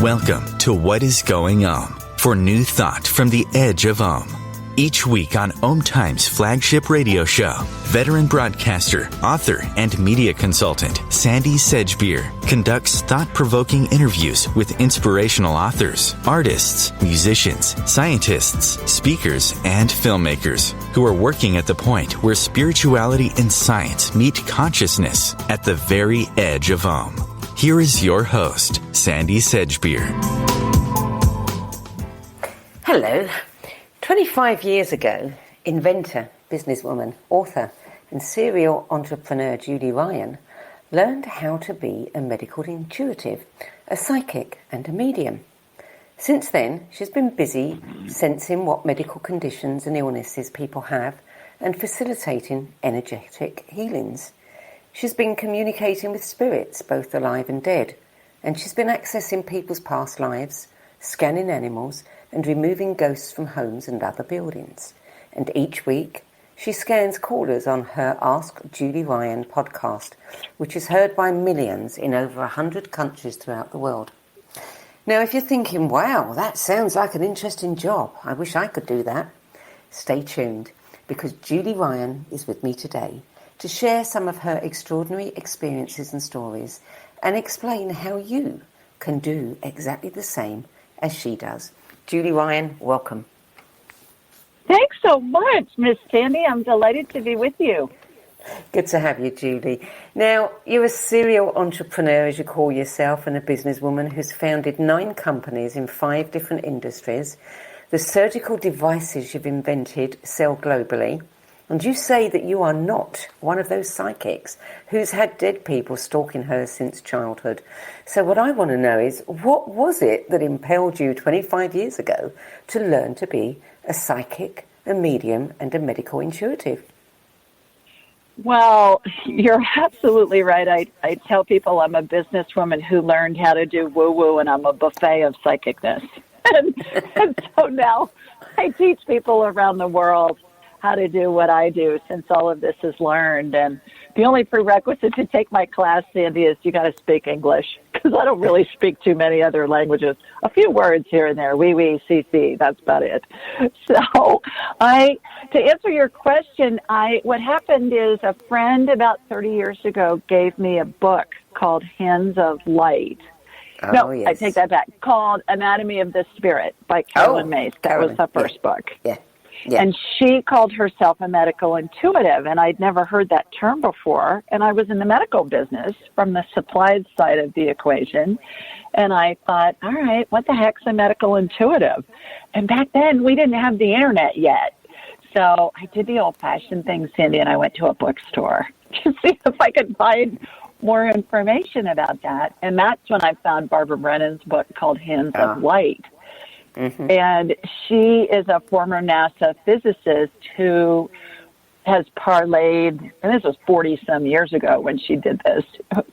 Welcome to What is Going Om, for new thought from the edge of Om. Each week on OMTimes' flagship radio show, veteran broadcaster, author, and media consultant Sandie Sedgbeer conducts thought-provoking interviews with inspirational authors, artists, musicians, scientists, speakers, and filmmakers who are working at the point where spirituality and science meet consciousness at the very edge of Om. Here is your host, Sandie Sedgbeer. Hello. 25 years ago, inventor, businesswoman, author, and serial entrepreneur Judy Ryan learned how to be a medical intuitive, a psychic, and a medium. Since then, she's been busy sensing what medical conditions and illnesses people have and facilitating energetic healings. She's been communicating with spirits, both alive and dead, and she's been accessing people's past lives, scanning animals, and removing ghosts from homes and other buildings. And each week, she scans callers on her Ask Judy Ryan podcast, which is heard by millions in over 100 countries throughout the world. Now, if you're thinking, wow, that sounds like an interesting job, I wish I could do that, stay tuned, because Judy Ryan is with me today to share some of her extraordinary experiences and stories and explain how you can do exactly the same as she does. Judy Ryan, welcome. Thanks so much, Miss Sandie. I'm delighted to be with you. Good to have you, Judy. Now, you're a serial entrepreneur, as you call yourself, and a businesswoman who's founded 9 companies in 5 different industries. The surgical devices you've invented sell globally. And you say that you are not one of those psychics who's had dead people stalking her since childhood. So what I want to know is, what was it that impelled you 25 years ago to learn to be a psychic, a medium, and a medical intuitive? Well, you're absolutely right. I tell people I'm a businesswoman who learned how to do woo-woo, and I'm a buffet of psychicness. and so now I teach people around the world how to do what I do, since all of this is learned. And the only prerequisite to take my class, Sandie, is you got to speak English, because I don't really speak too many other languages. A few words here and there, oui, si, that's about it. So to answer your question, what happened is a friend about 30 years ago gave me a book called Hands of Light. Yes. I take that back. Called Anatomy of the Spirit by Carolyn Mace. That was the first book. Yeah. And she called herself a medical intuitive, and I'd never heard that term before. And I was in the medical business from the supplied side of the equation. And I thought, all right, what the heck's a medical intuitive? And back then, we didn't have the internet yet. So I did the old-fashioned thing, Sandie, and I went to a bookstore to see if I could find more information about that. And that's when I found Barbara Brennan's book called Hands of Light. Mm-hmm. And she is a former NASA physicist who has parlayed, and this was 40-some years ago when she did this,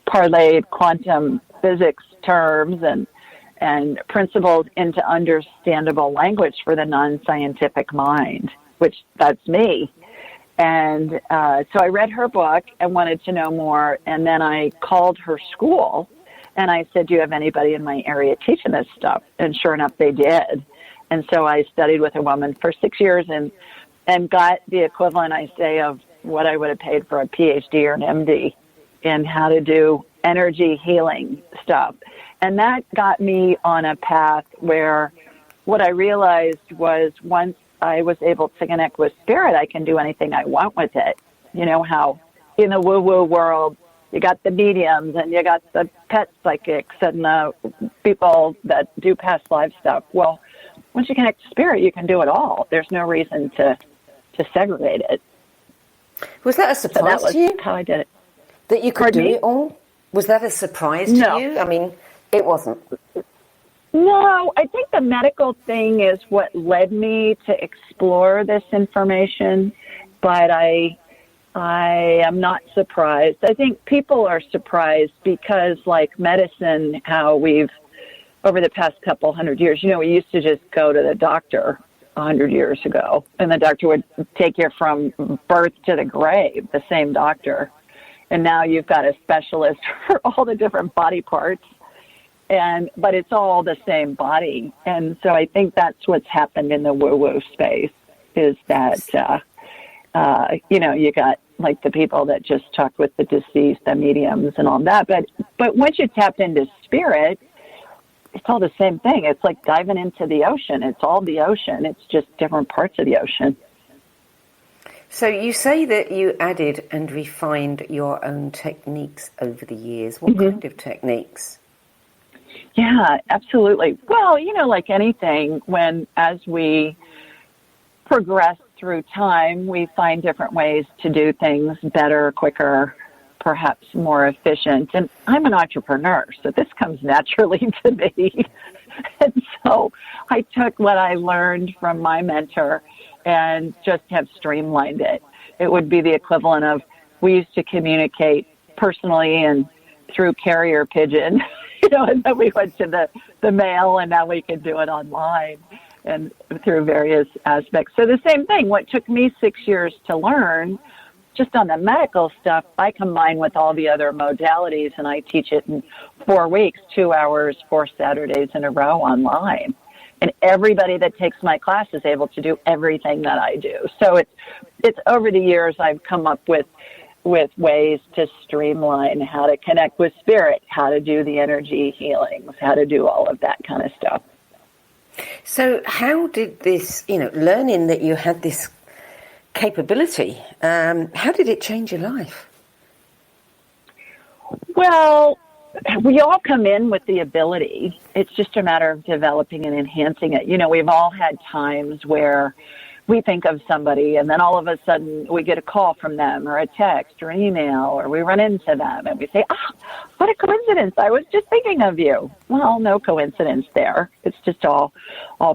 parlayed quantum physics terms and principles into understandable language for the non-scientific mind, which that's me. And so I read her book and wanted to know more, and then I called her school. And I said, do you have anybody in my area teaching this stuff? And sure enough, they did. And so I studied with a woman for 6 years and got the equivalent, I say, of what I would have paid for a PhD or an MD in how to do energy healing stuff. And that got me on a path where what I realized was once I was able to connect with spirit, I can do anything I want with it. You know how in the woo-woo world, you got the mediums and you got the pet psychics and the people that do past life stuff. Well, once you connect to spirit, you can do it all. There's no reason to segregate it. Was that a surprise to you? How I did it. That you could do it all? Was that a surprise to you? I mean, it wasn't. No, I think the medical thing is what led me to explore this information, but I am not surprised. I think people are surprised because, like medicine, how we've, over the past couple 100 years, we used to just go to the doctor 100 years ago, and the doctor would take you from birth to the grave, the same doctor. And now you've got a specialist for all the different body parts. but it's all the same body. And so I think that's what's happened in the woo-woo space is that, you got like the people that just talk with the deceased, the mediums and all that. But once you tap into spirit, it's all the same thing. It's like diving into the ocean. It's all the ocean. It's just different parts of the ocean. So you say that you added and refined your own techniques over the years. What kind of techniques? Yeah, absolutely. Well, like anything, as we progress through time, we find different ways to do things better, quicker, perhaps more efficient. And I'm an entrepreneur, so this comes naturally to me. And so I took what I learned from my mentor and just have streamlined it. It would be the equivalent of, we used to communicate personally and through carrier pigeon, and then we went to the mail, and now we can do it online and through various aspects. So the same thing, what took me 6 years to learn, just on the medical stuff, I combine with all the other modalities, and I teach it in 4 weeks, 2 hours, 4 Saturdays in a row online. And everybody that takes my class is able to do everything that I do. So it's over the years I've come up with ways to streamline how to connect with spirit, how to do the energy healings, how to do all of that kind of stuff. So how did this, learning that you had this capability, how did it change your life? Well, we all come in with the ability. It's just a matter of developing and enhancing it. We've all had times where we think of somebody and then all of a sudden we get a call from them or a text or an email, or we run into them and we say, what a coincidence. I was just thinking of you. Well, no coincidence there. It's just all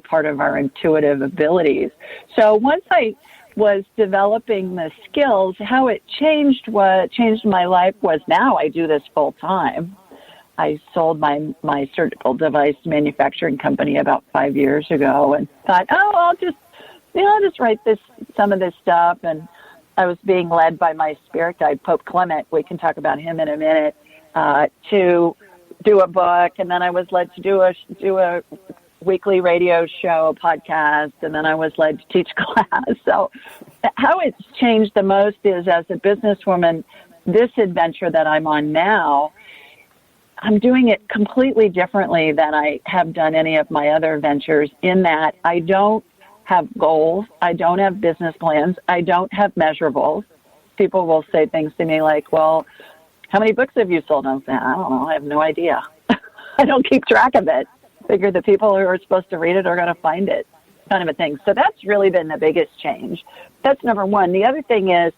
part of our intuitive abilities. So once I was developing the skills, how it changed my life was now I do this full time. I sold my surgical device manufacturing company about 5 years ago and thought, I'll just write some of this stuff. And I was being led by my spirit guide, Pope Clement. We can talk about him in a minute, to do a book. And then I was led to do a weekly radio show, podcast. And then I was led to teach class. So how it's changed the most is, as a businesswoman, this adventure that I'm on now, I'm doing it completely differently than I have done any of my other ventures, in that I don't have goals. I don't have business plans. I don't have measurables. People will say things to me like, well, how many books have you sold? And I'm saying, I don't know. I have no idea. I don't keep track of it. Figure the people who are supposed to read it are going to find it, kind of a thing. So that's really been the biggest change. That's number one. The other thing is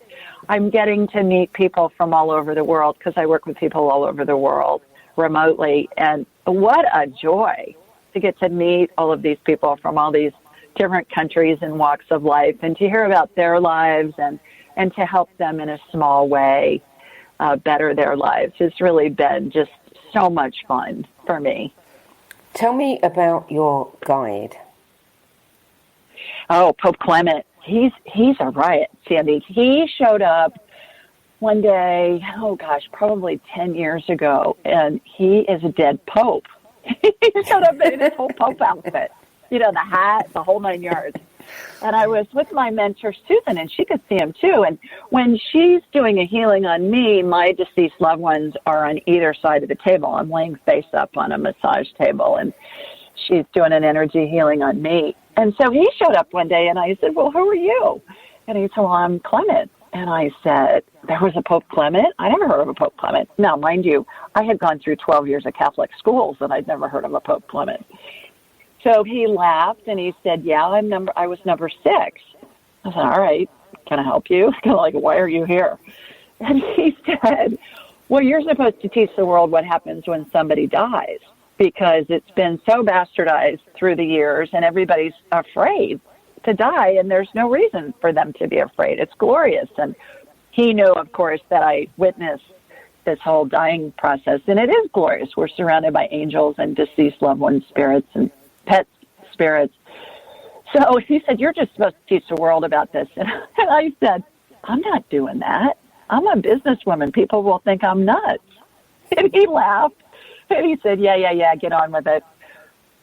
I'm getting to meet people from all over the world, because I work with people all over the world remotely. And what a joy to get to meet all of these people from all these different countries and walks of life, and to hear about their lives and to help them in a small way better their lives. It's really been just so much fun for me. Tell me about your guide. Oh, Pope Clement. He's a riot, Sandie. He showed up one day, probably 10 years ago, and he is a dead pope. He showed up in his whole pope outfit. The hat, the whole 9 yards. And I was with my mentor, Susan, and she could see him too. And when she's doing a healing on me, my deceased loved ones are on either side of the table. I'm laying face up on a massage table, and she's doing an energy healing on me. And so he showed up one day, and I said, well, who are you? And he said, well, I'm Clement. And I said, there was a Pope Clement? I never heard of a Pope Clement. Now, mind you, I had gone through 12 years of Catholic schools, and I'd never heard of a Pope Clement. So he laughed and he said, yeah, I was number 6. I said, all right, can I help you? Kind of like, why are you here? And he said, well, you're supposed to teach the world what happens when somebody dies, because it's been so bastardized through the years and everybody's afraid to die, and there's no reason for them to be afraid. It's glorious. And he knew, of course, that I witnessed this whole dying process, and it is glorious. We're surrounded by angels and deceased loved ones' spirits and pet spirits. So he said, you're just supposed to teach the world about this. And I said, I'm not doing that. I'm a businesswoman. People will think I'm nuts. And he laughed. And he said, yeah, get on with it.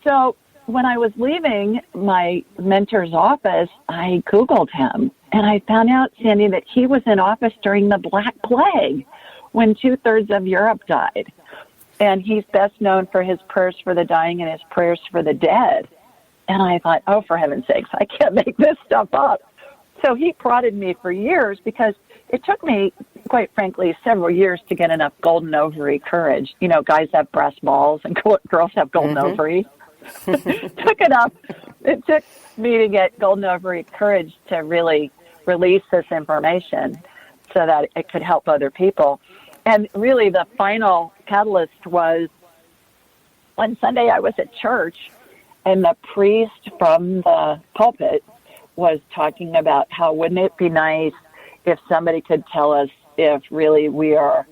So when I was leaving my mentor's office, I Googled him, and I found out, Sandie, that he was in office during the Black Plague when 2/3 of Europe died. And he's best known for his prayers for the dying and his prayers for the dead. And I thought, oh, for heaven's sakes, I can't make this stuff up. So he prodded me for years because it took me, quite frankly, several years to get enough golden ovary courage. You know, guys have brass balls and girls have golden ovaries. It took me to get golden ovary courage to really release this information so that it could help other people. And really the final catalyst was one Sunday I was at church, and the priest from the pulpit was talking about how wouldn't it be nice if somebody could tell us if really we are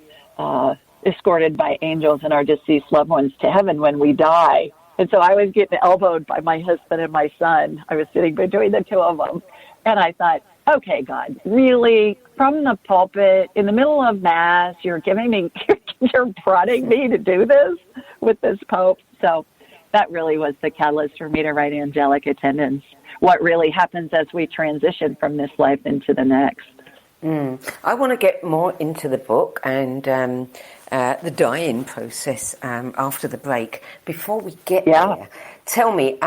escorted by angels and our deceased loved ones to heaven when we die. And so I was getting elbowed by my husband and my son. I was sitting between the two of them. And I thought, okay, God, really, from the pulpit, in the middle of Mass, you're prodding me to do this with this Pope. So that really was the catalyst for me to write Angelic Attendants, what really happens as we transition from this life into the next. I want to get more into the book and the dying process after the break. Before we get there, tell me,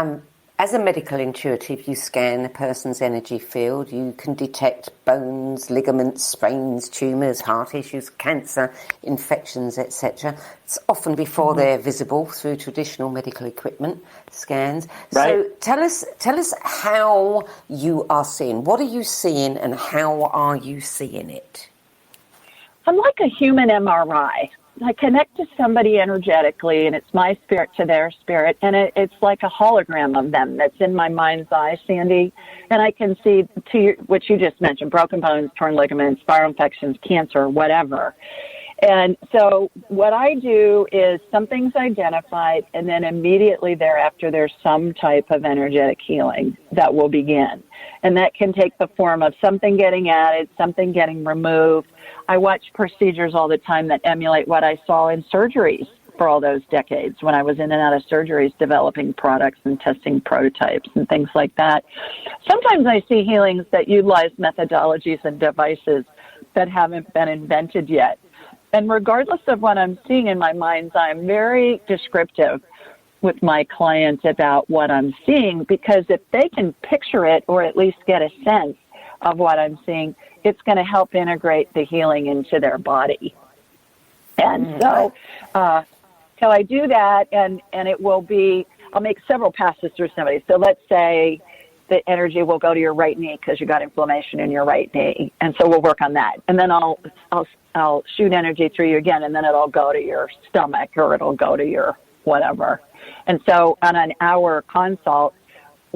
as a medical intuitive, you scan a person's energy field. You can detect bones, ligaments, sprains, tumours, heart issues, cancer, infections, etc. It's often before they're visible through traditional medical equipment scans. Right. So tell us how you are seeing. What are you seeing, and how are you seeing it? I'm like a human MRI. I connect to somebody energetically, and it's my spirit to their spirit, and it's like a hologram of them that's in my mind's eye, Sandie. And I can see what you just mentioned: broken bones, torn ligaments, viral infections, cancer, whatever. And so what I do is something's identified, and then immediately thereafter there's some type of energetic healing that will begin. And that can take the form of something getting added, something getting removed. I watch procedures all the time that emulate what I saw in surgeries for all those decades when I was in and out of surgeries developing products and testing prototypes and things like that. Sometimes I see healings that utilize methodologies and devices that haven't been invented yet. And regardless of what I'm seeing in my mind's eye, I'm very descriptive with my clients about what I'm seeing, because if they can picture it or at least get a sense of what I'm seeing, it's going to help integrate the healing into their body. And so I do that, and it will be, I'll make several passes through somebody. So let's say the energy will go to your right knee because you got inflammation in your right knee. And so we'll work on that. And then I'll shoot energy through you again, and then it'll go to your stomach, or it'll go to your whatever. And so on an hour consult,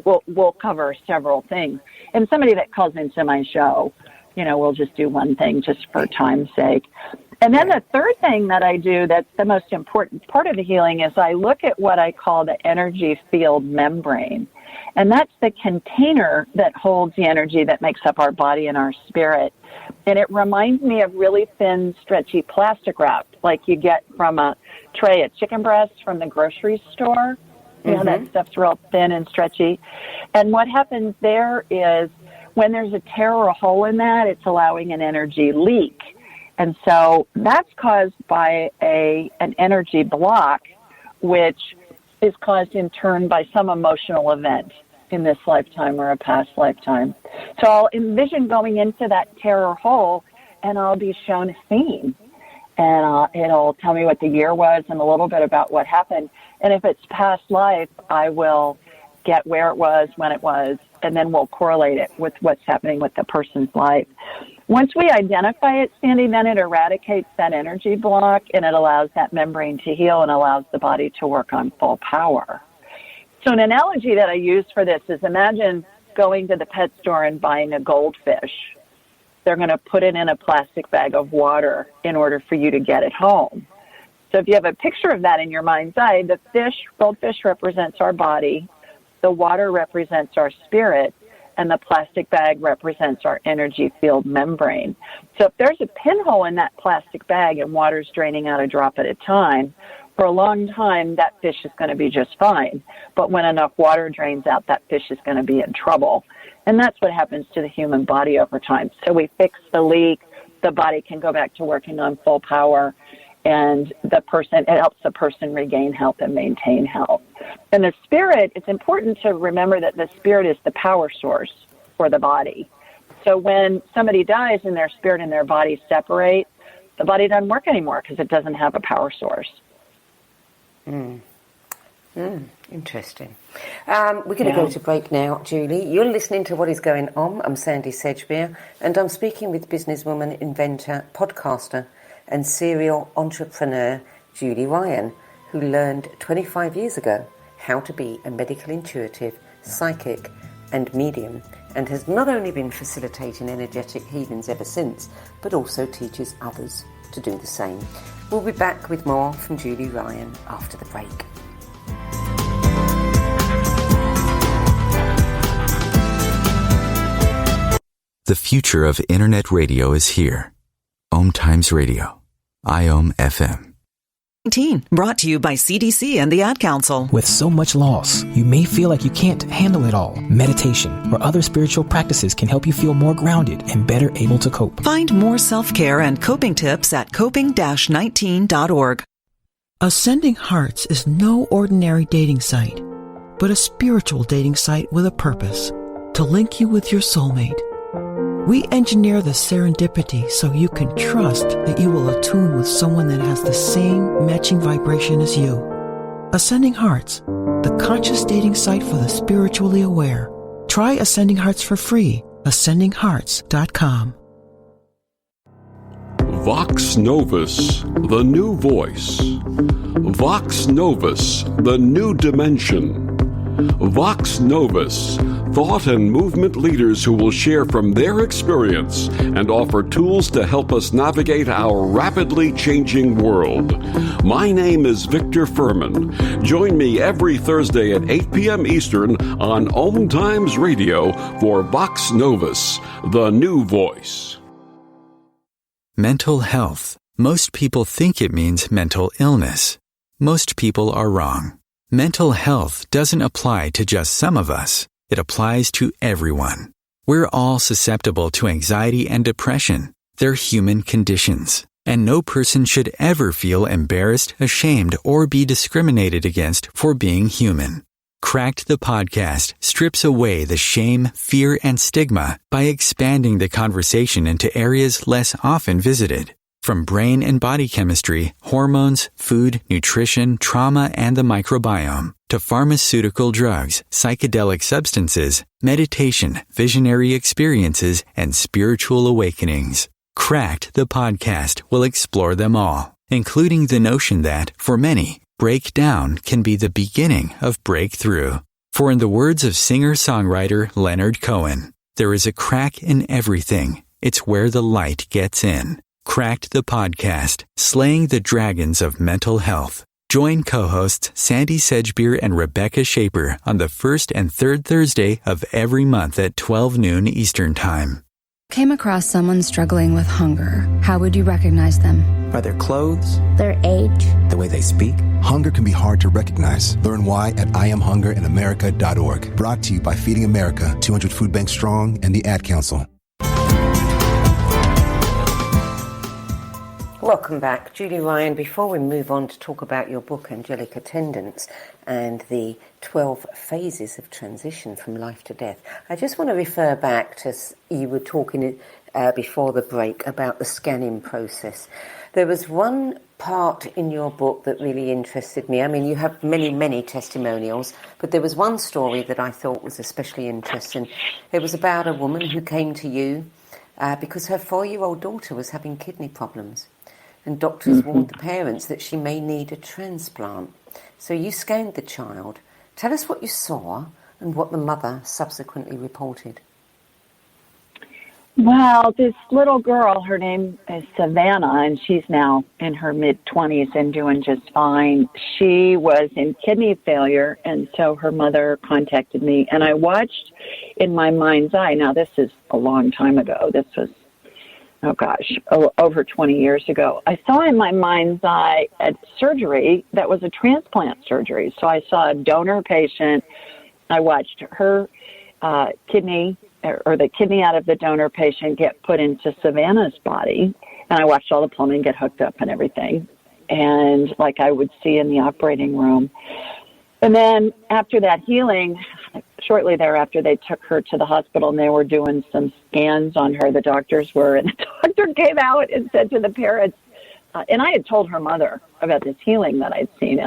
we'll cover several things. And somebody that calls into my show, we'll just do one thing just for time's sake. And then the third thing that I do that's the most important part of the healing is I look at what I call the energy field membrane. And that's the container that holds the energy that makes up our body and our spirit. And it reminds me of really thin, stretchy plastic wrap, like you get from a tray of chicken breasts from the grocery store. That stuff's real thin and stretchy. And what happens there is when there's a tear or a hole in that, it's allowing an energy leak. And so that's caused by an energy block, which is caused in turn by some emotional event in this lifetime or a past lifetime. So I'll envision going into that tear or hole, and I'll be shown a scene. And it'll tell me what the year was and a little bit about what happened. And if it's past life, I will get where it was, when it was, and then we'll correlate it with what's happening with the person's life. Once we identify it, Sandie, then it eradicates that energy block, and it allows that membrane to heal and allows the body to work on full power. So an analogy that I use for this is, imagine going to the pet store and buying a goldfish. They're going to put it in a plastic bag of water in order for you to get it home. So if you have a picture of that in your mind's eye, the goldfish represents our body, the water represents our spirit, and the plastic bag represents our energy field membrane. So if there's a pinhole in that plastic bag and water's draining out a drop at a time, for a long time, that fish is going to be just fine. But when enough water drains out, that fish is going to be in trouble. And that's what happens to the human body over time. So we fix the leak, the body can go back to working on full power, and it helps the person regain health and maintain health. And the spirit, it's important to remember that the spirit is the power source for the body. So when somebody dies and their spirit and their body separate, the body doesn't work anymore because it doesn't have a power source. Interesting. We're going to go to break now, Julie. You're listening to What Is Going On. I'm Sandie Sedgbeer, and I'm speaking with businesswoman, inventor, podcaster, and serial entrepreneur Julie Ryan, who learned 25 years ago how to be a medical intuitive, psychic, and medium, and has not only been facilitating energetic healings ever since, but also teaches others to do the same. We'll be back with more from Julie Ryan after the break. The future of Internet radio is here. OMTimes Radio. IOM FM. Brought to you by CDC and the Ad Council. With so much loss, you may feel like you can't handle it all. Meditation or other spiritual practices can help you feel more grounded and better able to cope. Find more self-care and coping tips at coping-19.org. Ascending Hearts is no ordinary dating site, but a spiritual dating site with a purpose, to link you with your soulmate. We engineer the serendipity so you can trust that you will attune with someone that has the same matching vibration as you. Ascending Hearts, the conscious dating site for the spiritually aware. Try Ascending Hearts for free. ascendinghearts.com. Vox Novus, the new voice. Vox Novus, the new dimension. Vox Novus, thought and movement leaders who will share from their experience and offer tools to help us navigate our rapidly changing world. My name is Victor Furman. Join me every Thursday at 8 p.m. Eastern on OMTimes Radio for Vox Novus, the new voice. Mental health. Most people think it means mental illness. Most people are wrong. Mental health doesn't apply to just some of us. It applies to everyone. We're all susceptible to anxiety and depression. They're human conditions. And no person should ever feel embarrassed, ashamed, or be discriminated against for being human. Cracked the podcast strips away the shame, fear, and stigma by expanding the conversation into areas less often visited. From brain and body chemistry, hormones, food, nutrition, trauma, and the microbiome, to pharmaceutical drugs, psychedelic substances, meditation, visionary experiences, and spiritual awakenings. Cracked the podcast will explore them all, including the notion that, for many, breakdown can be the beginning of breakthrough. For in the words of singer-songwriter Leonard Cohen, there is a crack in everything. It's where the light gets in. Cracked the podcast, slaying the dragons of mental health. Join co-hosts Sandie Sedgbeer and Rebecca Shaper on the first and third Thursday of every month at 12 noon Eastern Time. Came across someone struggling with hunger. How would you recognize them? By their clothes, their age, the way they speak. Hunger can be hard to recognize. Learn why at IamHungerInAmerica.org. Brought to you by Feeding America, 200 Food Banks Strong, and the Ad Council. Welcome back, Julie Ryan. Before we move on to talk about your book, Angelic Attendants, and the 12 phases of transition from life to death, I just want to refer back to, you were talking before the break about the scanning process. There was one part in your book that really interested me. I mean, you have many, many testimonials, but there was one story that I thought was especially interesting. It was about a woman who came to you because her 4-year-old daughter was having kidney problems. And doctors warned the parents that she may need a transplant. So you scanned the child. Tell us what you saw and what the mother subsequently reported. Well, this little girl, her name is Savannah, and she's now in her mid-20s and doing just fine. She was in kidney failure, and so her mother contacted me. And I watched in my mind's eye. Now, this is a long time ago. This was over 20 years ago. I saw in my mind's eye a surgery that was a transplant surgery. So I saw a donor patient. I watched her kidney or the kidney out of the donor patient get put into Savannah's body. And I watched all the plumbing get hooked up and everything. And like I would see in the operating room. And then after that healing, shortly thereafter, they took her to the hospital and they were doing some scans on her. The doctors were, and the doctor came out and said to the parents, and I had told her mother about this healing that I'd seen,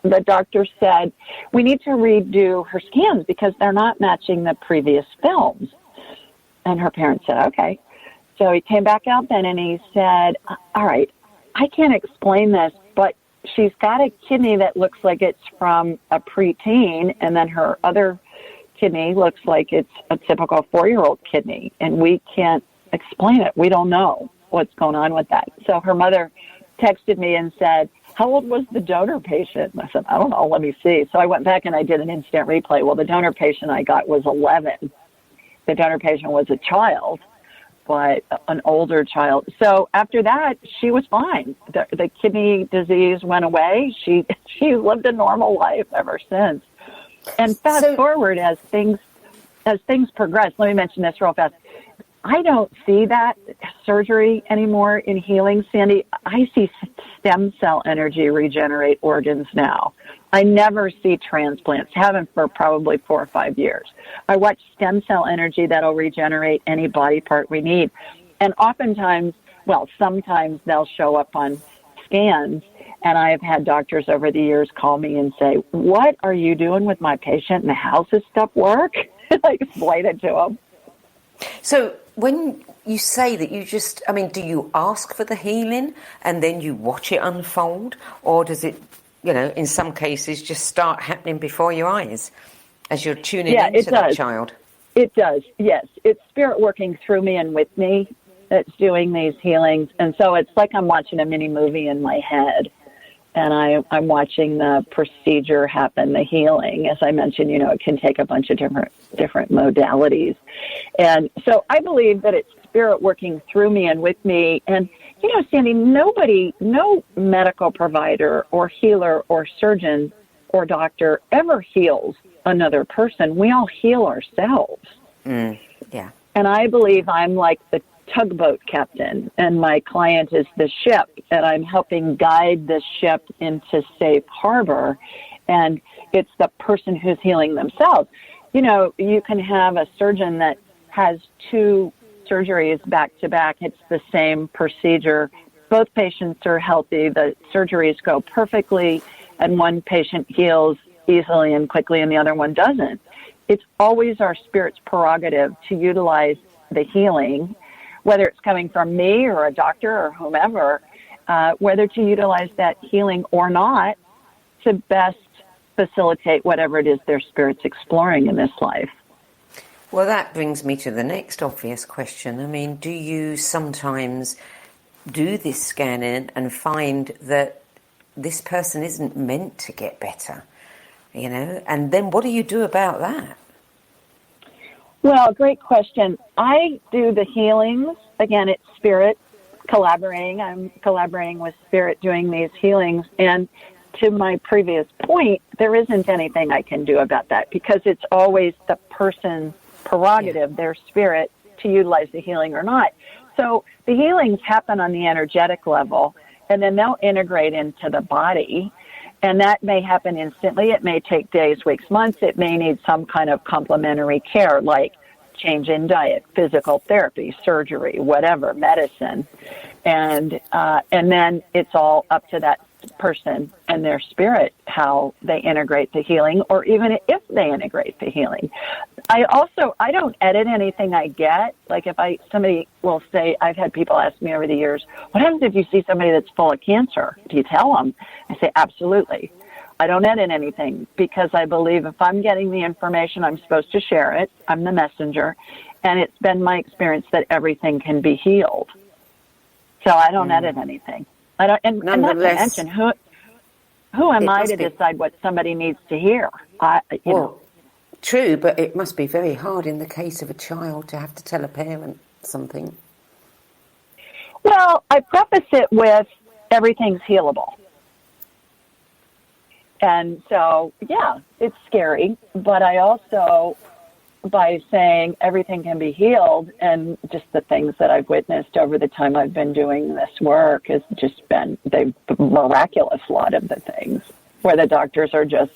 the doctor said, we need to redo her scans because they're not matching the previous films. And her parents said, okay. So he came back out then and he said, all right, I can't explain this, but she's got a kidney that looks like it's from a preteen, and then her other kidney looks like it's a typical 4-year-old kidney, and we can't explain it. We don't know what's going on with that. So her mother texted me and said, how old was the donor patient? And I said, I don't know, let me see. So I went back and I did an instant replay. Well, the donor patient I got was 11. The donor patient was a child, but an older child. So after that, she was fine. The kidney disease went away. She lived a normal life ever since. And fast forward as things progress, let me mention this real fast. I don't see that surgery anymore in healing, Sandie. I see stem cell energy regenerate organs now. I never see transplants, haven't for probably 4 or 5 years. I watch stem cell energy that'll regenerate any body part we need. And oftentimes, sometimes they'll show up on scans, and I have had doctors over the years call me and say, what are you doing with my patient, and how does this stuff work? I explain it to them. So when you say that do you ask for the healing and then you watch it unfold, or does it, in some cases just start happening before your eyes as you're tuning into that child? It does, yes. It's spirit working through me and with me that's doing these healings. And so it's like I'm watching a mini movie in my head. And I'm watching the procedure happen, the healing. As I mentioned, it can take a bunch of different modalities. And so I believe that it's spirit working through me and with me. And, Sandie, no medical provider or healer or surgeon or doctor ever heals another person. We all heal ourselves. Yeah. And I believe I'm like the tugboat captain, and my client is the ship, and I'm helping guide the ship into safe harbor, and it's the person who's healing themselves. You can have a surgeon that has 2 surgeries back to back. It's the same procedure. Both patients are healthy. The surgeries go perfectly, and one patient heals easily and quickly, and the other one doesn't. It's always our spirit's prerogative to utilize the healing, whether it's coming from me or a doctor or whomever, whether to utilize that healing or not to best facilitate whatever it is their spirit's exploring in this life. Well, that brings me to the next obvious question. Do you sometimes do this scanning and find that this person isn't meant to get better, And then what do you do about that? Well, great question. I do the healings. Again, it's spirit collaborating. I'm collaborating with spirit doing these healings. And to my previous point, there isn't anything I can do about that because it's always the person's prerogative, their spirit, to utilize the healing or not. So the healings happen on the energetic level, and then they'll integrate into the body. And that may happen instantly. It may take days, weeks, months. It may need some kind of complementary care, like change in diet, physical therapy, surgery, whatever, medicine. And then it's all up to that person and their spirit how they integrate the healing, or even if they integrate the healing. I don't edit anything I get. Like somebody will say, I've had people ask me over the years, what happens if you see somebody that's full of cancer? Do you tell them? I say, absolutely. I don't edit anything because I believe if I'm getting the information, I'm supposed to share it. I'm the messenger. And it's been my experience that everything can be healed. So I don't edit anything. I don't, and not to mention, who am I to decide what somebody needs to hear? True, but it must be very hard in the case of a child to have to tell a parent. something? Well, I preface it with everything's healable. And so, yeah, it's scary, but I also, by saying everything can be healed, and just the things that I've witnessed over the time I've been doing this work has just been the miraculous, a lot of the things where the doctors are just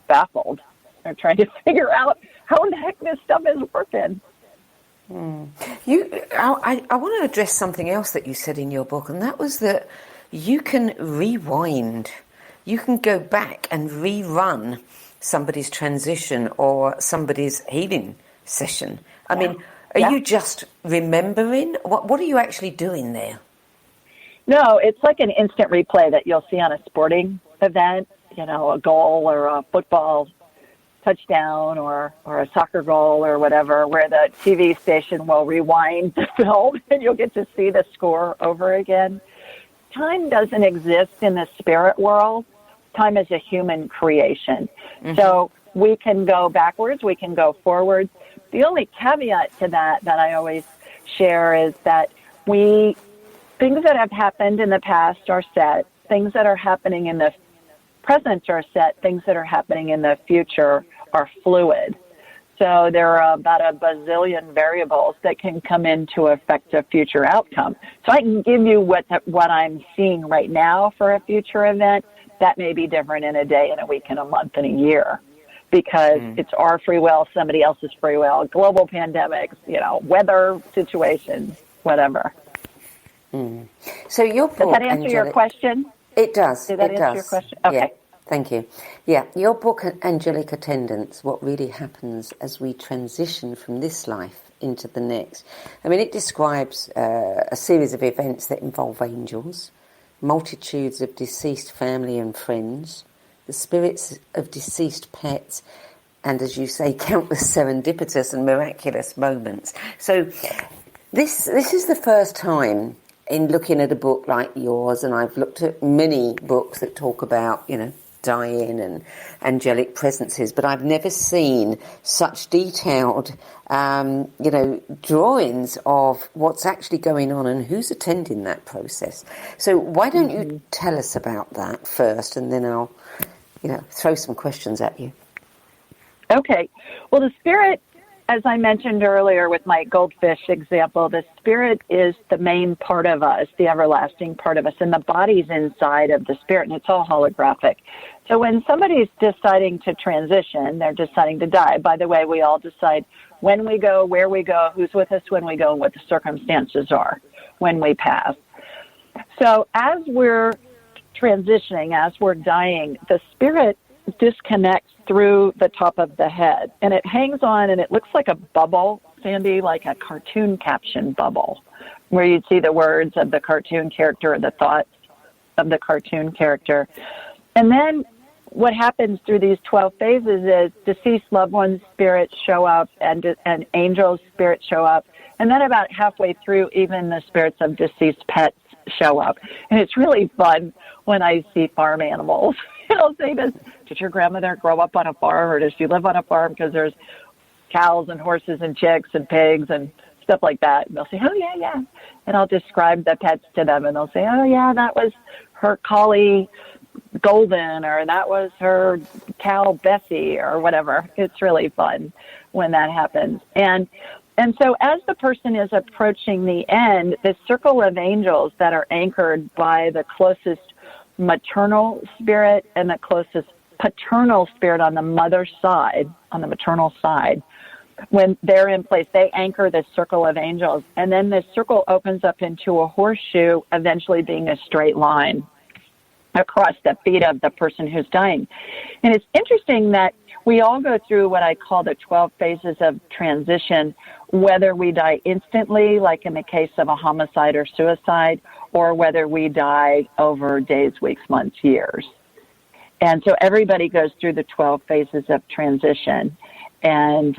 baffled. They're trying to figure out how in the heck this stuff is working. I want to address something else that you said in your book, and that was that you can rewind. You can go back and rerun somebody's transition or somebody's healing session. I mean, are you just remembering? What are you actually doing there? No, it's like an instant replay that you'll see on a sporting event, you know, a goal or a football touchdown or a soccer goal or whatever, where the TV station will rewind the film and you'll get to see the score over again. Time doesn't exist in the spirit world. Time is a human creation. Mm-hmm. So we can go backwards, we can go forwards. The only caveat to that I always share is that things that have happened in the past are set, things that are happening in the present are set, things that are happening in the future are fluid. So there are about a bazillion variables that can come in to affect a future outcome. So I can give you what I'm seeing right now for a future event. That may be different in a day, in a week, in a month, in a year, because it's our free will, somebody else's free will, global pandemics, you know, weather situations, whatever. So your book, does that answer your question? It does. Did that answer your question? Okay. Yeah. Thank you. Yeah, your book, Angelic Attendants, What Really Happens as We Transition from This Life into the Next. I mean, it describes a series of events that involve angels, multitudes of deceased family and friends, the spirits of deceased pets, and, as you say, countless serendipitous and miraculous moments. So this is the first time in looking at a book like yours, and I've looked at many books that talk about, you know, dying and angelic presences, but I've never seen such detailed, drawings of what's actually going on and who's attending that process. So why don't you tell us about that first, and then I'll, throw some questions at you. Okay. Well, the spirit, as I mentioned earlier with my goldfish example, the spirit is the main part of us, the everlasting part of us, and the body's inside of the spirit, and it's all holographic. So when somebody's deciding to transition, they're deciding to die. By the way, we all decide when we go, where we go, who's with us when we go, and what the circumstances are when we pass. So as we're transitioning, as we're dying, the spirit disconnects through the top of the head, and it hangs on, and it looks like a bubble, Sandie, like a cartoon caption bubble, where you'd see the words of the cartoon character or the thoughts of the cartoon character. And then what happens through these 12 phases is deceased loved ones' spirits show up, and angels' spirits show up, and then about halfway through, even the spirits of deceased pets show up. And it's really fun when I see farm animals. I'll say this, did your grandmother grow up on a farm, or does she live on a farm? Because there's cows and horses and chicks and pigs and stuff like that. And they'll say, oh, yeah. And I'll describe the pets to them, and they'll say, oh, yeah, that was her collie Golden, or that was her cow Bessie, or whatever. It's really fun when that happens. And so as the person is approaching the end, the circle of angels that are anchored by the closest maternal spirit and the closest paternal spirit on the mother's side, on the maternal side, when they're in place, they anchor this circle of angels. And then this circle opens up into a horseshoe, eventually being a straight line across the feet of the person who's dying. And it's interesting that we all go through what I call the 12 phases of transition, whether we die instantly, like in the case of a homicide or suicide, or whether we die over days, weeks, months, years. And so everybody goes through the 12 phases of transition. And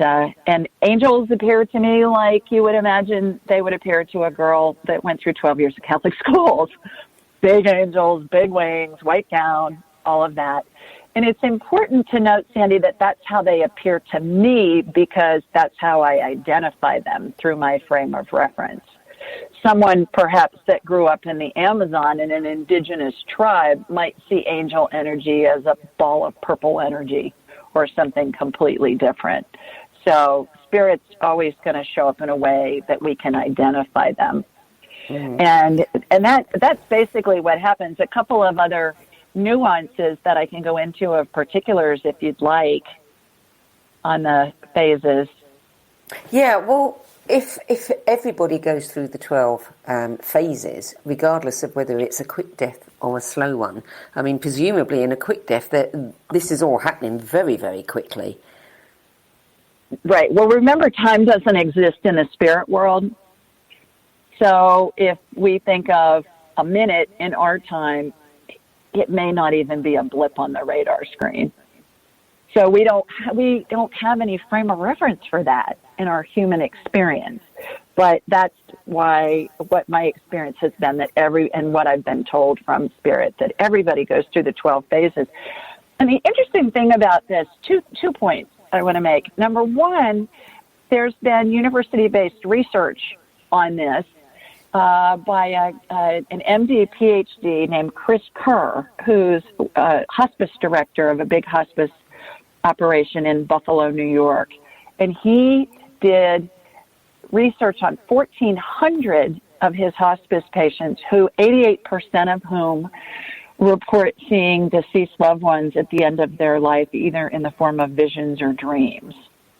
angels appear to me like you would imagine they would appear to a girl that went through 12 years of Catholic schools. Big angels, big wings, white gown, all of that. And it's important to note, Sandie, that that's how they appear to me because that's how I identify them through my frame of reference. Someone perhaps that grew up in the Amazon in an indigenous tribe might see angel energy as a ball of purple energy or something completely different. So spirit's always going to show up in a way that we can identify them. And that's basically what happens. A couple of other nuances that I can go into of particulars if you'd like on the phases. Yeah, well, if everybody goes through the 12 phases, regardless of whether it's a quick death or a slow one, I mean, presumably in a quick death, this is all happening very, very quickly. Right. Well, remember, time doesn't exist in the spirit world. So if we think of a minute in our time, it may not even be a blip on the radar screen. So we don't have any frame of reference for that in our human experience. But that's why what my experience has been and what I've been told from spirit, that everybody goes through the 12 phases. And the interesting thing about this, two points I want to make. Number one, there's been university-based research on this by an MD, PhD named Chris Kerr, who's hospice director of a big hospice operation in Buffalo, New York. And he did research on 1,400 of his hospice patients, 88% of whom report seeing deceased loved ones at the end of their life, either in the form of visions or dreams.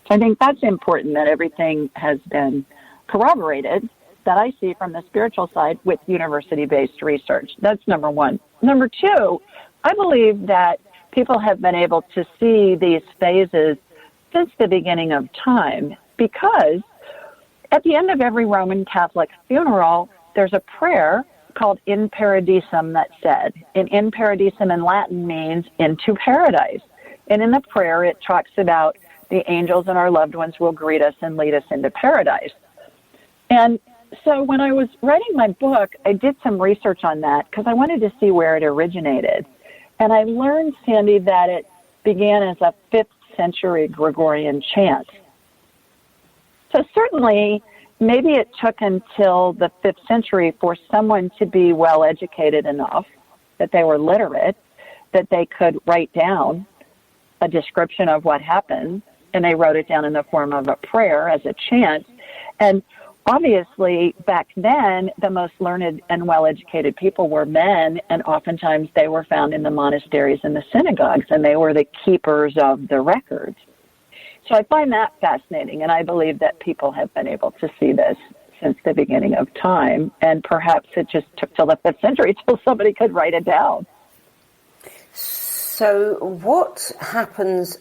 So I think that's important, that everything has been corroborated that I see from the spiritual side with university-based research. That's number one. Number two, I believe that people have been able to see these phases since the beginning of time, because at the end of every Roman Catholic funeral, there's a prayer called In Paradisum that's said. And In Paradisum in Latin means into paradise. And in the prayer, it talks about the angels and our loved ones will greet us and lead us into paradise. And so when I was writing my book, I did some research on that because I wanted to see where it originated. And I learned, Sandie, that it began as a 5th century Gregorian chant. So certainly, maybe it took until the 5th century for someone to be well educated enough, that they were literate, that they could write down a description of what happened, and they wrote it down in the form of a prayer as a chant. And obviously, back then, the most learned and well-educated people were men, and oftentimes they were found in the monasteries and the synagogues, and they were the keepers of the records. So I find that fascinating, and I believe that people have been able to see this since the beginning of time, and perhaps it just took till the 5th century till somebody could write it down. So what happens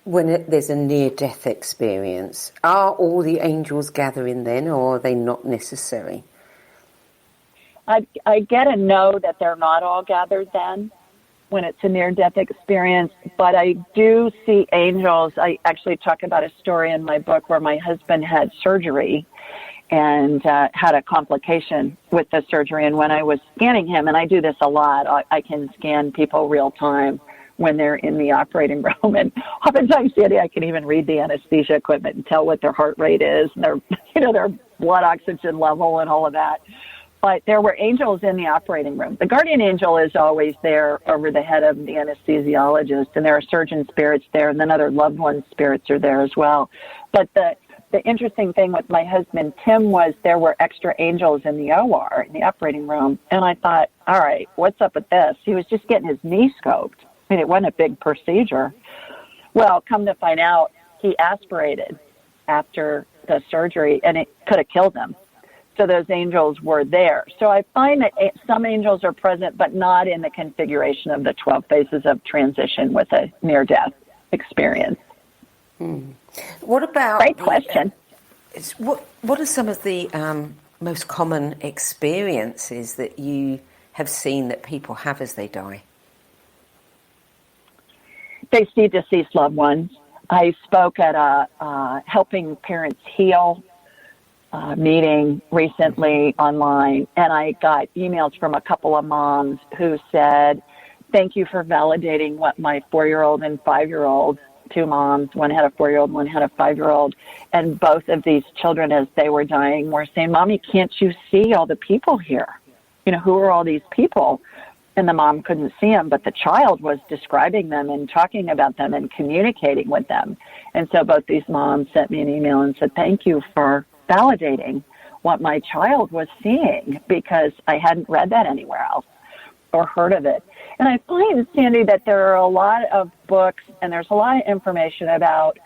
when there's a near-death experience? Are all the angels gathering then, or are they not necessary? I get to know that they're not all gathered then when it's a near-death experience, but I do see angels. I actually talk about a story in my book where my husband had surgery and had a complication with the surgery. And when I was scanning him, and I do this a lot, I can scan people real time when they're in the operating room. And oftentimes, Sandie, I can even read the anesthesia equipment and tell what their heart rate is, and their blood oxygen level and all of that. But there were angels in the operating room. The guardian angel is always there over the head of the anesthesiologist, and there are surgeon spirits there, and then other loved ones' spirits are there as well. But the interesting thing with my husband, Tim, was there were extra angels in the OR, in the operating room. And I thought, all right, what's up with this? He was just getting his knee scoped. I mean, it wasn't a big procedure. Well, come to find out, he aspirated after the surgery, and it could have killed him. So those angels were there. So I find that some angels are present, but not in the configuration of the 12 phases of transition with a near-death experience. What about... Great question. What are some of the most common experiences that you have seen that people have as they die? They see deceased loved ones. I spoke at a Helping Parents Heal meeting recently online, and I got emails from a couple of moms who said thank you for validating what my 4-year-old and 5-year-old, 2 moms, one had a 4-year-old, one had a 5-year-old, and both of these children, as they were dying, were saying, Mommy, can't you see all the people here? Who are all these people? And the mom couldn't see them, but the child was describing them and talking about them and communicating with them. And so both these moms sent me an email and said, thank you for validating what my child was seeing, because I hadn't read that anywhere else or heard of it. And I find, Sandie, that there are a lot of books and there's a lot of information about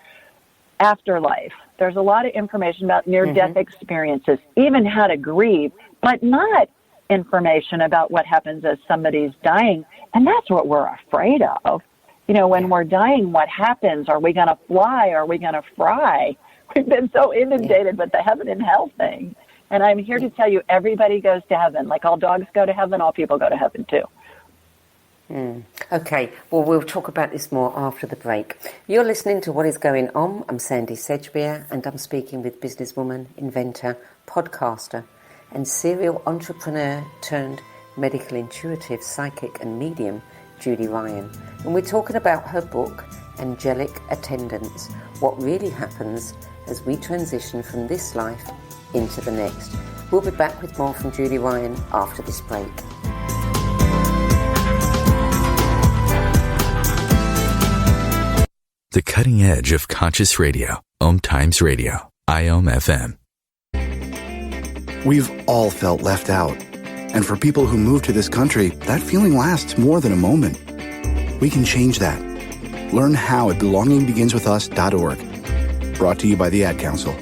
afterlife. There's a lot of information about near-death experiences, even how to grieve, but not information about what happens as somebody's dying. And that's what we're afraid of. When we're dying, what happens? Are we going to fly? Are we going to fry? We've been so inundated with the heaven and hell thing. And I'm here to tell you, everybody goes to heaven. Like all dogs go to heaven, all people go to heaven too. Okay, well, we'll talk about this more after the break. You're listening to What Is Going On. I'm Sandie Sedgbeer, and I'm speaking with businesswoman, inventor, podcaster, and serial entrepreneur turned medical intuitive, psychic and medium, Judy Ryan. And we're talking about her book, Angelic Attendants, what really happens as we transition from this life into the next. We'll be back with more from Judy Ryan after this break. The cutting edge of conscious radio, OMTimes Radio, IOM FM. We've all felt left out. And for people who move to this country, that feeling lasts more than a moment. We can change that. Learn how at belongingbeginswithus.org. Brought to you by the Ad Council.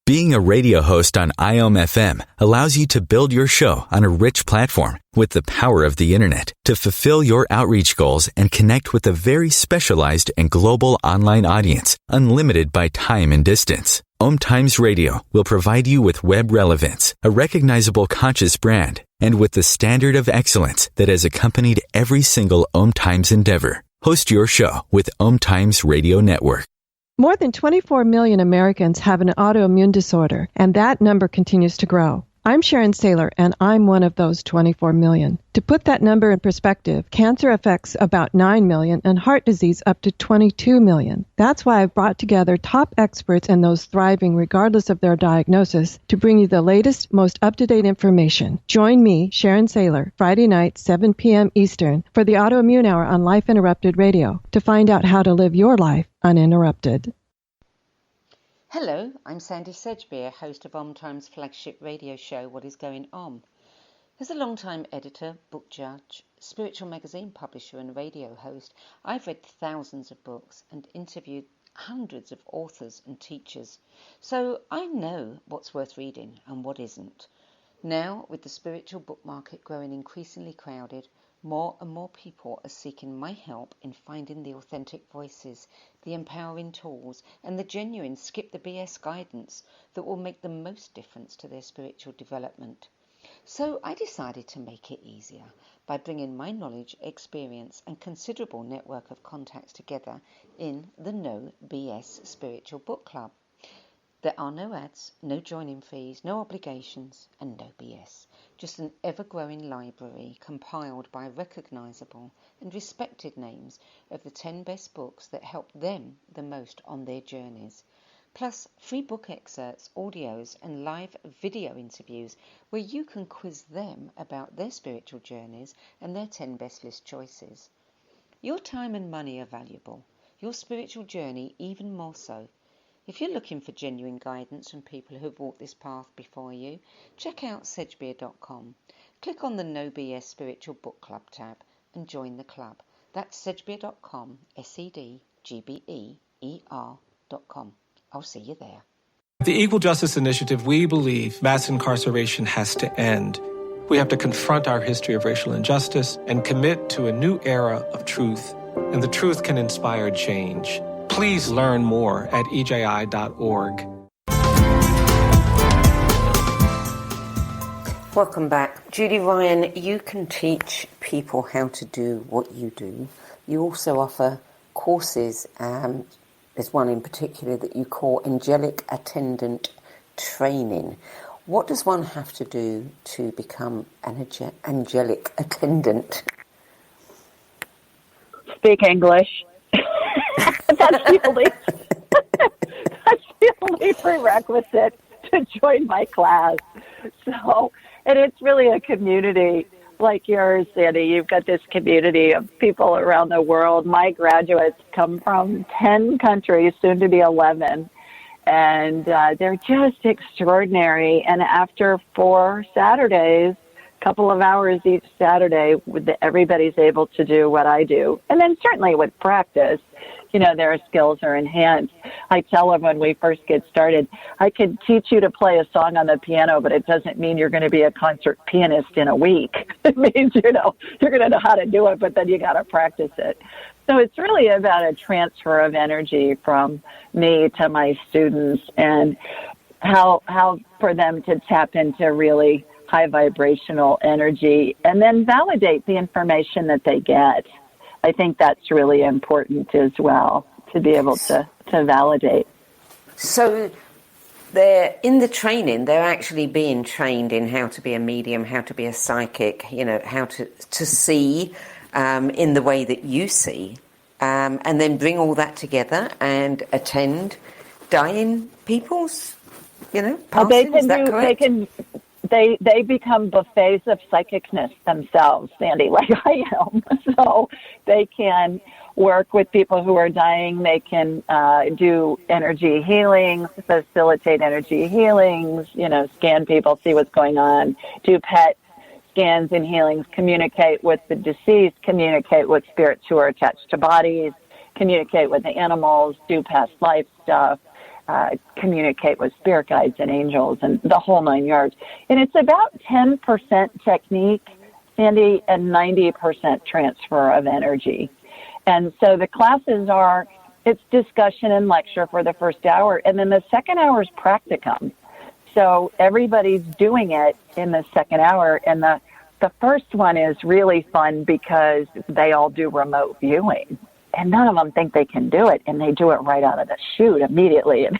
Being a radio host on IOM FM allows you to build your show on a rich platform with the power of the internet to fulfill your outreach goals and connect with a very specialized and global online audience, unlimited by time and distance. OMTimes Radio will provide you with web relevance, a recognizable conscious brand, and with the standard of excellence that has accompanied every single OMTimes endeavor. Host your show with OMTimes Radio Network. More than 24 million Americans have an autoimmune disorder, and that number continues to grow. I'm Sharon Saylor, and I'm one of those 24 million. To put that number in perspective, cancer affects about 9 million and heart disease up to 22 million. That's why I've brought together top experts and those thriving regardless of their diagnosis to bring you the latest, most up-to-date information. Join me, Sharon Saylor, Friday night, 7 p.m. Eastern, for the Autoimmune Hour on Life Interrupted Radio to find out how to live your life uninterrupted. Hello, I'm Sandie Sedgbeer, host of OMTimes' flagship radio show, What Is Going On. As a long-time editor, book judge, spiritual magazine publisher and radio host, I've read thousands of books and interviewed hundreds of authors and teachers. So I know what's worth reading and what isn't. Now, with the spiritual book market growing increasingly crowded, more and more people are seeking my help in finding the authentic voices, the empowering tools, and the genuine skip the BS guidance that will make the most difference to their spiritual development. So I decided to make it easier by bringing my knowledge, experience, and considerable network of contacts together in the No BS Spiritual Book Club. There are no ads, no joining fees, no obligations, and no BS. Just an ever-growing library compiled by recognisable and respected names of the 10 best books that helped them the most on their journeys. Plus free book excerpts, audios, and live video interviews where you can quiz them about their spiritual journeys and their 10 best list choices. Your time and money are valuable, your spiritual journey even more so. If you're looking for genuine guidance from people who have walked this path before you, check out Sedgbeer.com. Click on the No BS Spiritual Book Club tab and join the club. That's Sedgbeer.com, SEDGBEER.com. I'll see you there. At the Equal Justice Initiative, we believe mass incarceration has to end. We have to confront our history of racial injustice and commit to a new era of truth. And the truth can inspire change. Please learn more at EJI.org. Welcome back. Judy Ryan, you can teach people how to do what you do. You also offer courses. There's one in particular that you call Angelic Attendant Training. What does one have to do to become an angelic attendant? Speak English. That's the only prerequisite to join my class. So, and it's really a community like yours, Sandie. You've got this community of people around the world. My graduates come from 10 countries, soon to be 11, and they're just extraordinary. And after 4 Saturdays, a couple of hours each Saturday, everybody's able to do what I do. And then certainly with practice, their skills are enhanced. I tell them when we first get started, I can teach you to play a song on the piano, but it doesn't mean you're going to be a concert pianist in a week. It means, you're going to know how to do it, but then you got to practice it. So it's really about a transfer of energy from me to my students, and how for them to tap into really high vibrational energy and then validate the information that they get. I think that's really important as well, to be able to validate. So they're in the training, they're actually being trained in how to be a medium, how to be a psychic, how to see in the way that you see, and then bring all that together and attend dying people's, passing. Is that correct? They become buffets of psychicness themselves, Sandie, like I am. So they can work with people who are dying. They can do energy healings, facilitate energy healings, scan people, see what's going on, do pet scans and healings, communicate with the deceased, communicate with spirits who are attached to bodies, communicate with the animals, do past life stuff. Communicate with spirit guides and angels and the whole 9 yards. And it's about 10% technique, Sandie, and 90% transfer of energy. And so the classes it's discussion and lecture for the first hour, and then the second hour is practicum. So everybody's doing it in the second hour, and the first one is really fun because they all do remote viewing. And none of them think they can do it, and they do it right out of the chute immediately. And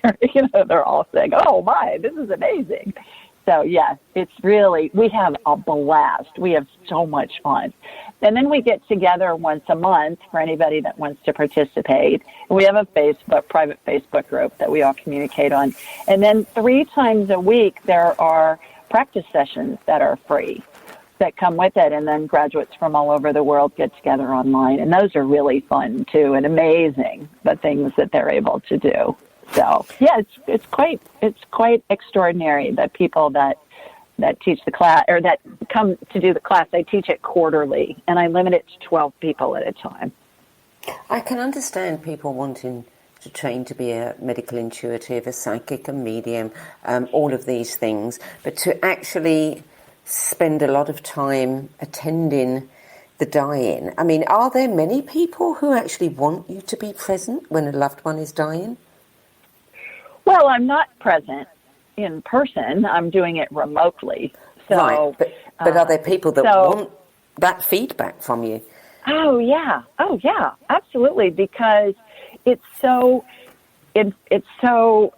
they're all saying, "Oh my, this is amazing!" So yeah, it's really, we have a blast. We have so much fun, and then we get together once a month for anybody that wants to participate. We have a private Facebook group that we all communicate on, and then 3 times a week there are practice sessions that are free, that come with it, and then graduates from all over the world get together online, and those are really fun too, and amazing, the things that they're able to do. So yeah, it's quite extraordinary, the people that teach the class, or that come to do the class. I teach it quarterly, and I limit it to 12 people at a time. I can understand people wanting to train to be a medical intuitive, a psychic, a medium, all of these things, but to actually spend a lot of time attending the dying. I mean, are there many people who actually want you to be present when a loved one is dying? Well, I'm not present in person. I'm doing it remotely. So, right, but are there people that want that feedback from you? Oh yeah, absolutely, because it's so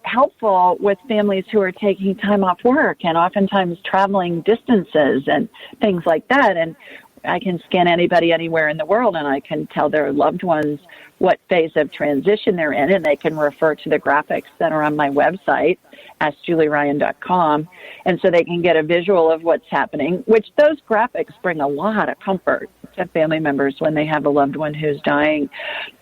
helpful with families who are taking time off work and oftentimes traveling distances and things like that. And I can scan anybody anywhere in the world, and I can tell their loved ones what phase of transition they're in, and they can refer to the graphics that are on my website, AskJulieRyan.com, and so they can get a visual of what's happening, which those graphics bring a lot of comfort to family members when they have a loved one who's dying.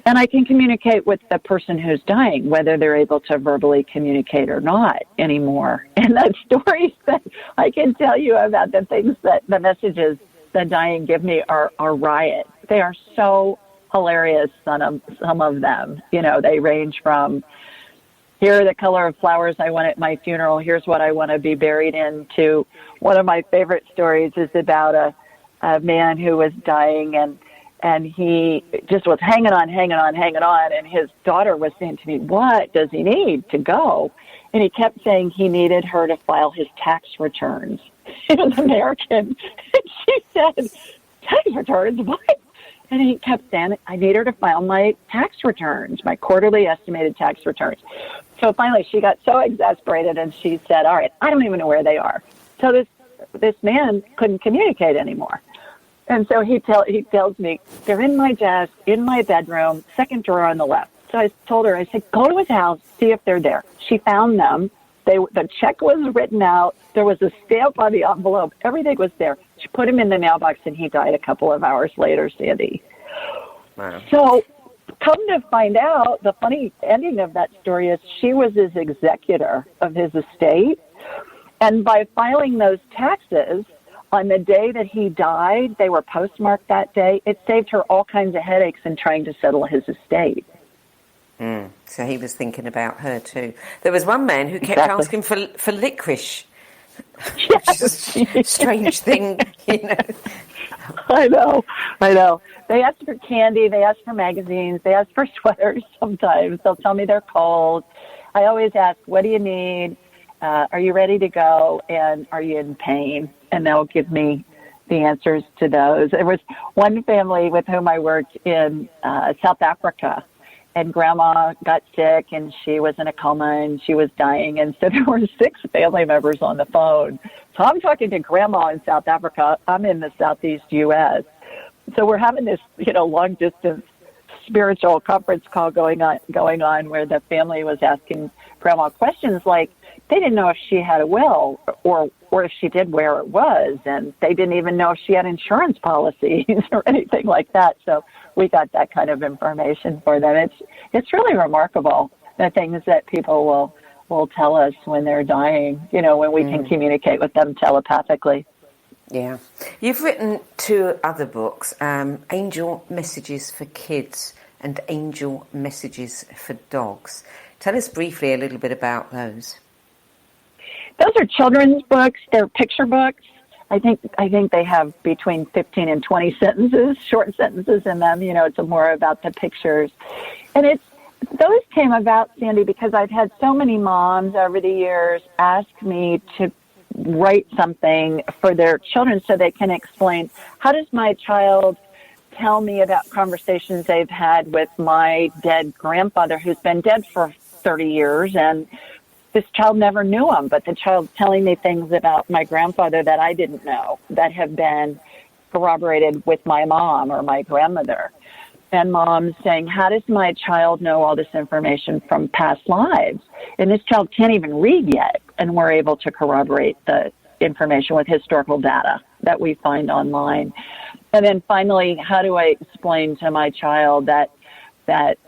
And I can communicate with the person who's dying, whether they're able to verbally communicate or not anymore. And the stories that I can tell you about, the things that the messages the dying give me are riot. They are so hilarious, some of them. They range from, here are the color of flowers I want at my funeral, here's what I want to be buried in, to one of my favorite stories is about a man who was dying, and he just was hanging on, and his daughter was saying to me, "What does he need to go?" And he kept saying he needed her to file his tax returns. He was American. And she said, "Tax returns? What?" And he kept saying, I need her to file my tax returns, my quarterly estimated tax returns. So finally she got so exasperated and she said, all right, I don't even know where they are. So this man couldn't communicate anymore. And so he tells me, they're in my desk, in my bedroom, second drawer on the left. So I told her, I said, go to his house, see if they're there. She found them. The check was written out. There was a stamp on the envelope. Everything was there. She put him in the mailbox, and he died a couple of hours later, Sandie. Wow. So come to find out, the funny ending of that story is she was his executor of his estate. And by filing those taxes on the day that he died, they were postmarked that day, it saved her all kinds of headaches in trying to settle his estate. So he was thinking about her too. There was one man who kept asking for licorice. Yes. Which is a strange thing, you know. I know. They ask for candy, they ask for magazines, they ask for sweaters sometimes. They'll tell me they're cold. I always ask, what do you need? Are you ready to go? And are you in pain? And they'll give me the answers to those. There was one family with whom I worked in South Africa, and Grandma got sick, and she was in a coma, and she was dying. And so there were 6 family members on the phone. So I'm talking to Grandma in South Africa. I'm in the Southeast U.S. So we're having this, long-distance spiritual conference call going on where the family was asking Grandma questions like, they didn't know if she had a will or if she did, where it was, and they didn't even know if she had insurance policies or anything like that. So we got that kind of information for them. It's really remarkable, the things that people will tell us when they're dying, when we can communicate with them telepathically. Yeah. You've written 2 other books, Angel Messages for Kids and Angel Messages for Dogs. Tell us briefly a little bit about those. Those are children's books. They're picture books. I think they have between 15 and 20 sentences, short sentences in them. It's more about the pictures. And those came about, Sandie, because I've had so many moms over the years ask me to write something for their children so they can explain, how does my child tell me about conversations they've had with my dead grandfather who's been dead for 30 years, and this child never knew him, but the child's telling me things about my grandfather that I didn't know, that have been corroborated with my mom or my grandmother. And mom's saying, how does my child know all this information from past lives? And this child can't even read yet, and we're able to corroborate the information with historical data that we find online. And then finally, how do I explain to my child that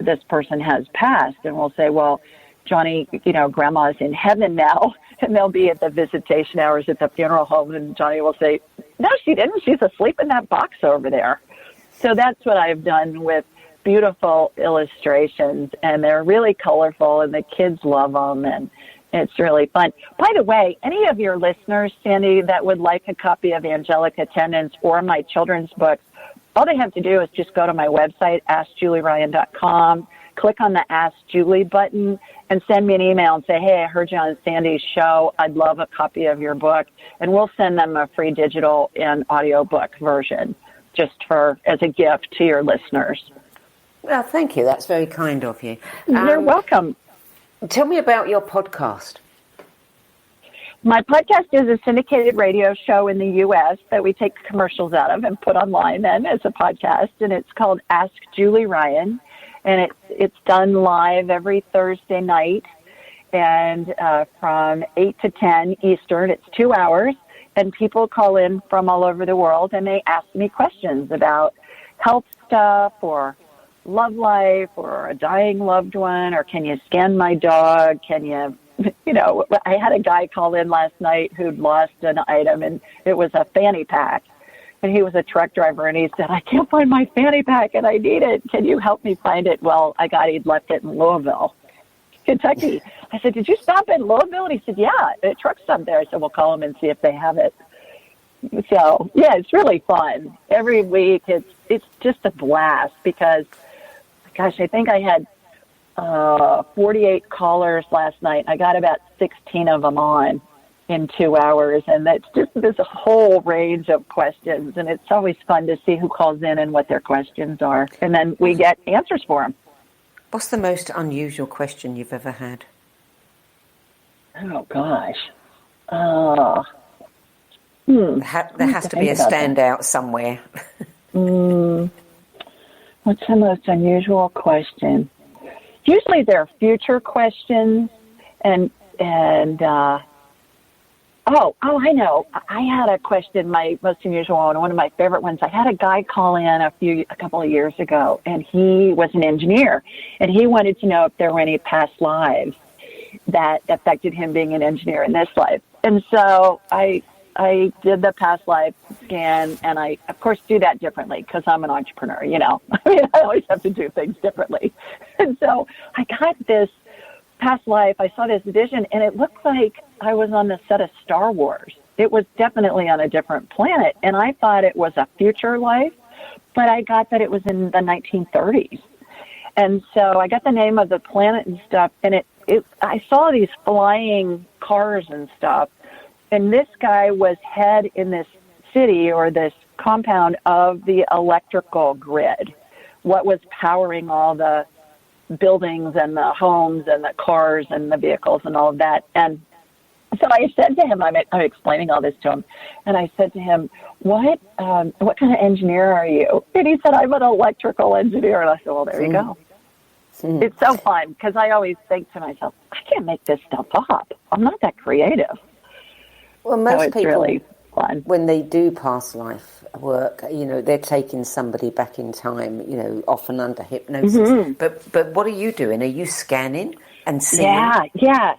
this person has passed? And we'll say, well, Johnny, Grandma's in heaven now, and they'll be at the visitation hours at the funeral home, and Johnny will say, no, she didn't. She's asleep in that box over there. So that's what I've done with beautiful illustrations, and they're really colorful, and the kids love them, and it's really fun. By the way, any of your listeners, Sandie, that would like a copy of Angelic Attendants or my children's books, all they have to do is just go to my website, AskJulieRyan.com, click on the Ask Julie button, and send me an email and say, hey, I heard you on Sandie's show. I'd love a copy of your book. And we'll send them a free digital and audiobook version just as a gift to your listeners. Well, thank you. That's very kind of you. You're welcome. Tell me about your podcast. My podcast is a syndicated radio show in the U.S. that we take commercials out of and put online then as a podcast, and it's called Ask Julie Ryan. And it's done live every Thursday night, and from 8 to 10 Eastern. It's 2 hours, and people call in from all over the world, and they ask me questions about health stuff or love life or a dying loved one, or can you scan my dog? Can you, I had a guy call in last night who'd lost an item, and it was a fanny pack. And he was a truck driver, and he said, I can't find my fanny pack, and I need it. Can you help me find it? Well, he'd left it in Louisville, Kentucky. I said, did you stop in Louisville? And he said, yeah, the truck stopped there. I said, well, call them and see if they have it. So, yeah, it's really fun. Every week, it's just a blast because, gosh, I think I had 48 callers last night. I got about 16 of them on. in 2 hours? And that's just this whole range of questions. And it's always fun to see who calls in and what their questions are. And then we get answers for them. What's the most unusual question you've ever had? Oh, gosh. There has to be a standout somewhere. What's the most unusual question? Usually there are future questions, and I know. I had a question, my most unusual one, one of my favorite ones. I had a guy call in a couple of years ago, and he was an engineer, and he wanted to know if there were any past lives that affected him being an engineer in this life. And so I did the past life scan, and I, of course, do that differently because I'm an entrepreneur, you know. I mean, I always have to do things differently. And so I got this past life. I saw this vision, and it looked like I was on the set of Star Wars. It was definitely on a different planet, and I thought it was a future life, but I got that it was in the 1930s. And so I got the name of the planet and stuff, and I saw these flying cars and stuff. And this guy was head in this city or this compound of the electrical grid, what was powering all the buildings and the homes and the cars and the vehicles and all of that. And so I said to him, I'm explaining all this to him, and I said to him, what kind of engineer are you? And he said, I'm an electrical engineer. And I said, well, there you go. It's so fun because I always think to myself, I can't make this stuff up. I'm not that creative. Well, most people, really fun. When they do past life work, you know, they're taking somebody back in time, you know, often under hypnosis. Mm-hmm. But what are you doing? Are you scanning and seeing? Yeah.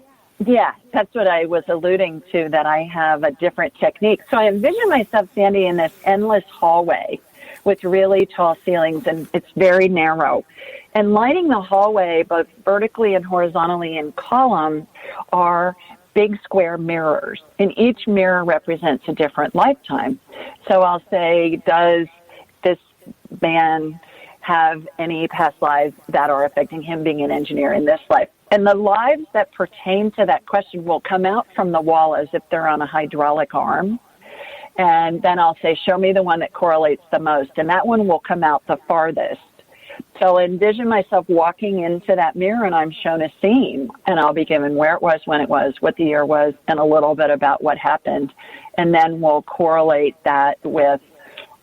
That's what I was alluding to, that I have a different technique. So I envision myself, Sandie, in this endless hallway with really tall ceilings, and it's very narrow. And lining the hallway, both vertically and horizontally in column, are big square mirrors, and each mirror represents a different lifetime. So I'll say, does this man have any past lives that are affecting him being an engineer in this life? And the lives that pertain to that question will come out from the wall as if they're on a hydraulic arm. And then I'll say, show me the one that correlates the most. And that one will come out the farthest. So I envision myself walking into that mirror, and I'm shown a scene, and I'll be given where it was, when it was, what the year was, and a little bit about what happened. And then we'll correlate that with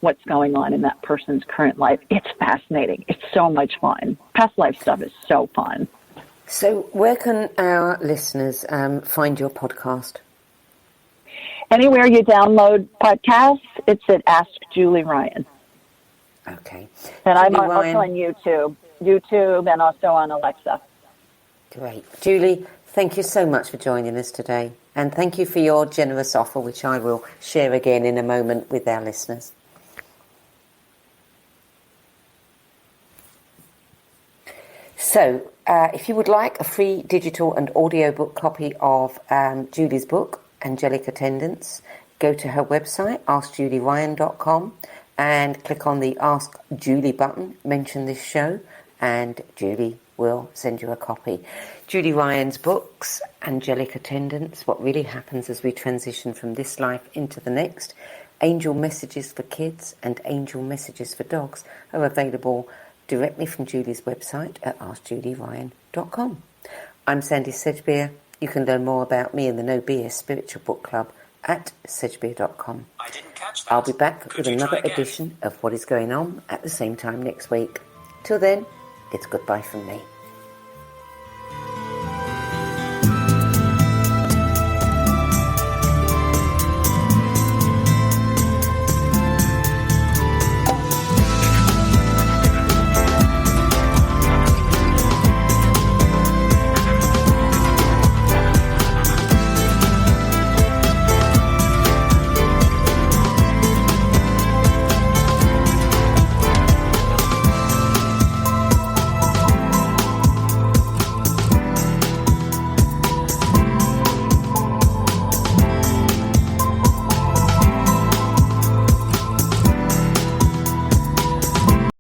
what's going on in that person's current life. It's fascinating. It's so much fun. Past life stuff is so fun. So where can our listeners find your podcast? Anywhere you download podcasts, it's at Ask Julie Ryan. Okay. And I'm also on YouTube, and also on Alexa. Great. Julie, thank you so much for joining us today. And thank you for your generous offer, which I will share again in a moment with our listeners. So, if you would like a free digital and audiobook copy of Julie's book, Angelic Attendants, go to her website, askjulieryan.com, and click on the Ask Julie button, mention this show, and Julie will send you a copy. Julie Ryan's books, Angelic Attendants, What Really Happens as We Transition from This Life into the Next, Angel Messages for Kids, and Angel Messages for Dogs, are available directly from Julie's website at askjulieryan.com. I'm Sandie Sedgbeer. You can learn more about me and the No BS Spiritual Book Club at sedgbeer.com. I'll be back with another edition of What is Going On at the same time next week. Till then, it's goodbye from me.